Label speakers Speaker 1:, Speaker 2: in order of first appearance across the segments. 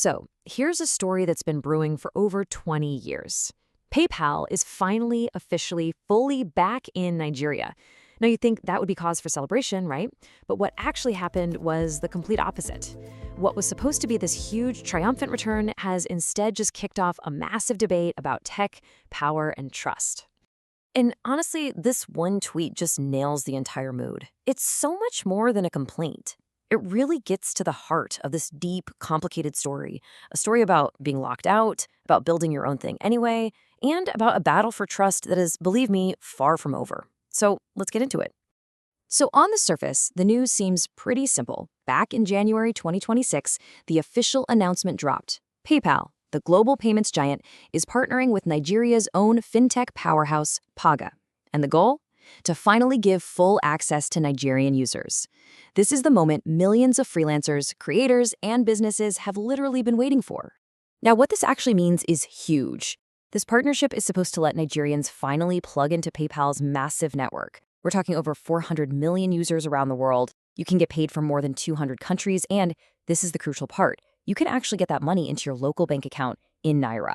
Speaker 1: So, here's a story that's been brewing for over 20 years. PayPal is finally officially fully back in Nigeria. Now, you think that would be cause for celebration, right? But what actually happened was the complete opposite. What was supposed to be this huge, triumphant return has instead just kicked off a massive debate about tech, power, and trust. And honestly, this one tweet just nails the entire mood. It's so much more than a complaint. It really gets to the heart of this deep, complicated story. A story about being locked out, about building your own thing anyway, and about a battle for trust that is, believe me, far from over. So let's get into it. So on the surface, the news seems pretty simple. Back in January 2026, the official announcement dropped. PayPal, the global payments giant, is partnering with Nigeria's own fintech powerhouse, Paga. And the goal? To finally give full access to Nigerian users. This is the moment millions of freelancers, creators, and businesses have literally been waiting for. Now, what this actually means is huge. This partnership is supposed to let Nigerians finally plug into PayPal's massive network. We're talking over 400 million users around the world. You can get paid from more than 200 countries, and this is the crucial part. You can actually get that money into your local bank account in Naira.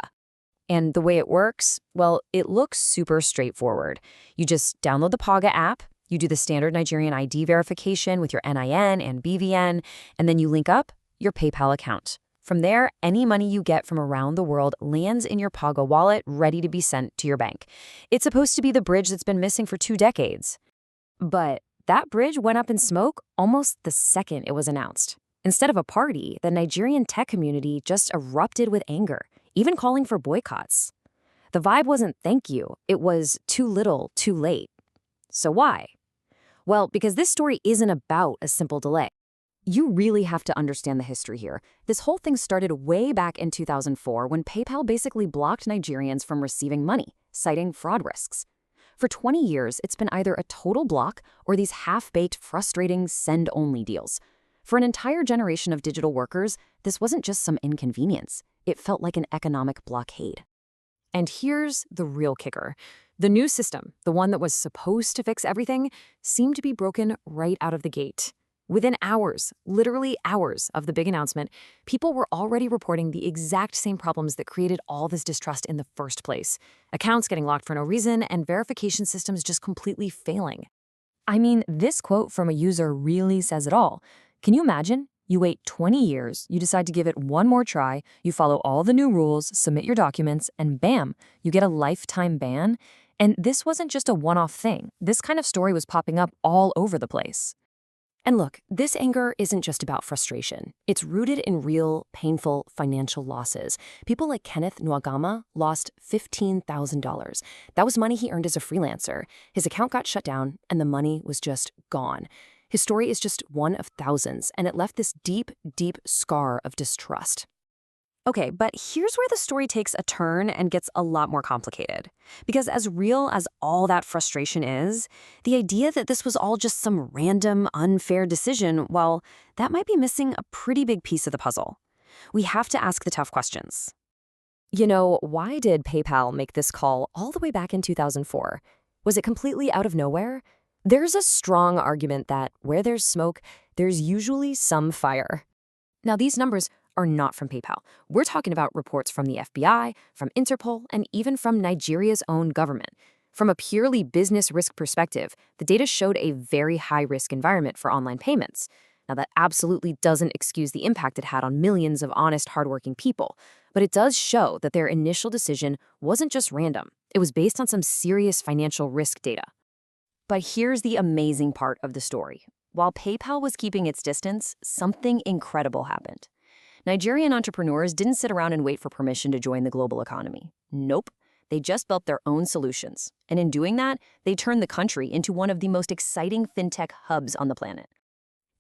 Speaker 1: And the way it works, well, it looks super straightforward. You just download the Paga app, you do the standard Nigerian ID verification with your NIN and BVN, and then you link up your PayPal account. From there, any money you get from around the world lands in your Paga wallet, ready to be sent to your bank. It's supposed to be the bridge that's been missing for 2 decades. But that bridge went up in smoke almost the second it was announced. Instead of a party, the Nigerian tech community just erupted with anger, even calling for boycotts. The vibe wasn't thank you, it was too little, too late. So why? Well, because this story isn't about a simple delay. You really have to understand the history here. This whole thing started way back in 2004 when PayPal basically blocked Nigerians from receiving money, citing fraud risks. For 20 years, it's been either a total block or these half-baked, frustrating send-only deals. For an entire generation of digital workers, this wasn't just some inconvenience. It felt like an economic blockade. And here's the real kicker. The new system, the one that was supposed to fix everything, seemed to be broken right out of the gate. Within hours, literally hours of the big announcement, people were already reporting the exact same problems that created all this distrust in the first place. Accounts getting locked for no reason and verification systems just completely failing. I mean, this quote from a user really says it all. Can you imagine? You wait 20 years, you decide to give it one more try, you follow all the new rules, submit your documents, and bam, you get a lifetime ban. And this wasn't just a one-off thing. This kind of story was popping up all over the place. And look, this anger isn't just about frustration. It's rooted in real, painful financial losses. People like Kenneth Nwagama lost $15,000. That was money he earned as a freelancer. His account got shut down, and the money was just gone. His story is just one of thousands, and it left this deep, deep scar of distrust. Okay, but here's where the story takes a turn and gets a lot more complicated. Because as real as all that frustration is, the idea that this was all just some random, unfair decision, well, that might be missing a pretty big piece of the puzzle. We have to ask the tough questions. Why did PayPal make this call all the way back in 2004? Was it completely out of nowhere? There's a strong argument that where there's smoke, there's usually some fire. Now, these numbers are not from PayPal. We're talking about reports from the FBI, from Interpol, and even from Nigeria's own government. From a purely business risk perspective, the data showed a very high-risk environment for online payments. Now, that absolutely doesn't excuse the impact it had on millions of honest, hardworking people, but it does show that their initial decision wasn't just random. It was based on some serious financial risk data. But here's the amazing part of the story. While PayPal was keeping its distance, something incredible happened. Nigerian entrepreneurs didn't sit around and wait for permission to join the global economy. Nope. They just built their own solutions. And in doing that, they turned the country into one of the most exciting fintech hubs on the planet.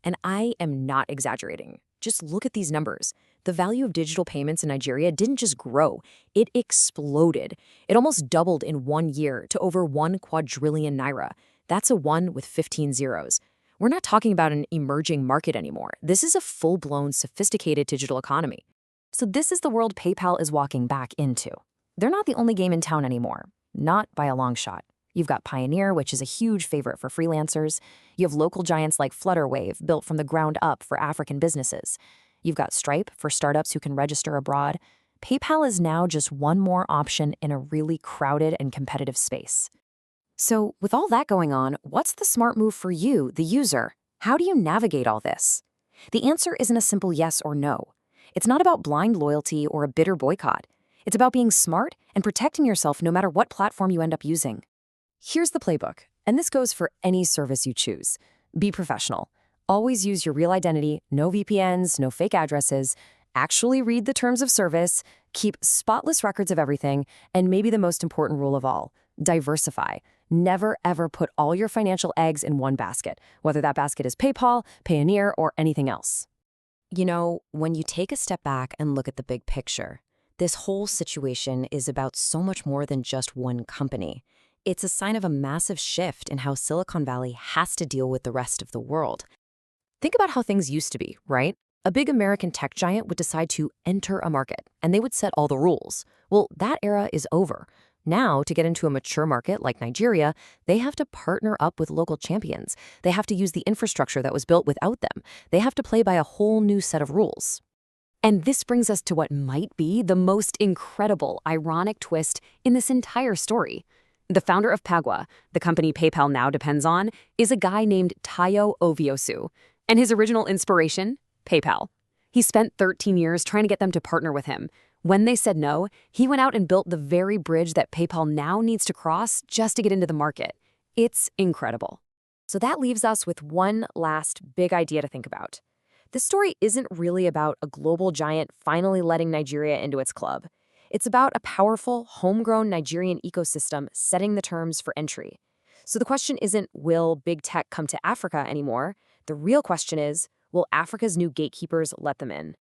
Speaker 1: And I am not exaggerating. Just look at these numbers. The value of digital payments in Nigeria didn't just grow, it exploded. It almost doubled in 1 year to over 1 quadrillion naira. That's a 1 with 15 zeros. We're not talking about an emerging market anymore. This is a full-blown, sophisticated digital economy. So this is the world PayPal is walking back into. They're not the only game in town anymore. Not by a long shot. You've got Pioneer, which is a huge favorite for freelancers. You have local giants like Flutterwave, built from the ground up for African businesses. You've got Stripe for startups who can register abroad. PayPal is now just one more option in a really crowded and competitive space. So, with all that going on, what's the smart move for you, the user? How do you navigate all this? The answer isn't a simple yes or no. It's not about blind loyalty or a bitter boycott. It's about being smart and protecting yourself no matter what platform you end up using. Here's the playbook, and this goes for any service you choose. Be professional. Always use your real identity, no VPNs, no fake addresses. Actually read the terms of service, keep spotless records of everything, and maybe the most important rule of all, diversify. Never, ever put all your financial eggs in one basket, whether that basket is PayPal, Payoneer, or anything else. You know, when you take a step back and look at the big picture, this whole situation is about so much more than just one company. It's a sign of a massive shift in how Silicon Valley has to deal with the rest of the world. Think about how things used to be, right? A big American tech giant would decide to enter a market, and they would set all the rules. Well, that era is over. Now, to get into a mature market like Nigeria, they have to partner up with local champions. They have to use the infrastructure that was built without them. They have to play by a whole new set of rules. And this brings us to what might be the most incredible, ironic twist in this entire story. The founder of Pagwa, the company PayPal now depends on, is a guy named Tayo Oviosu. And his original inspiration? PayPal. He spent 13 years trying to get them to partner with him. When they said no, he went out and built the very bridge that PayPal now needs to cross just to get into the market. It's incredible. So that leaves us with one last big idea to think about. This story isn't really about a global giant finally letting Nigeria into its club. It's about a powerful, homegrown Nigerian ecosystem setting the terms for entry. So the question isn't, will big tech come to Africa anymore? The real question is, will Africa's new gatekeepers let them in?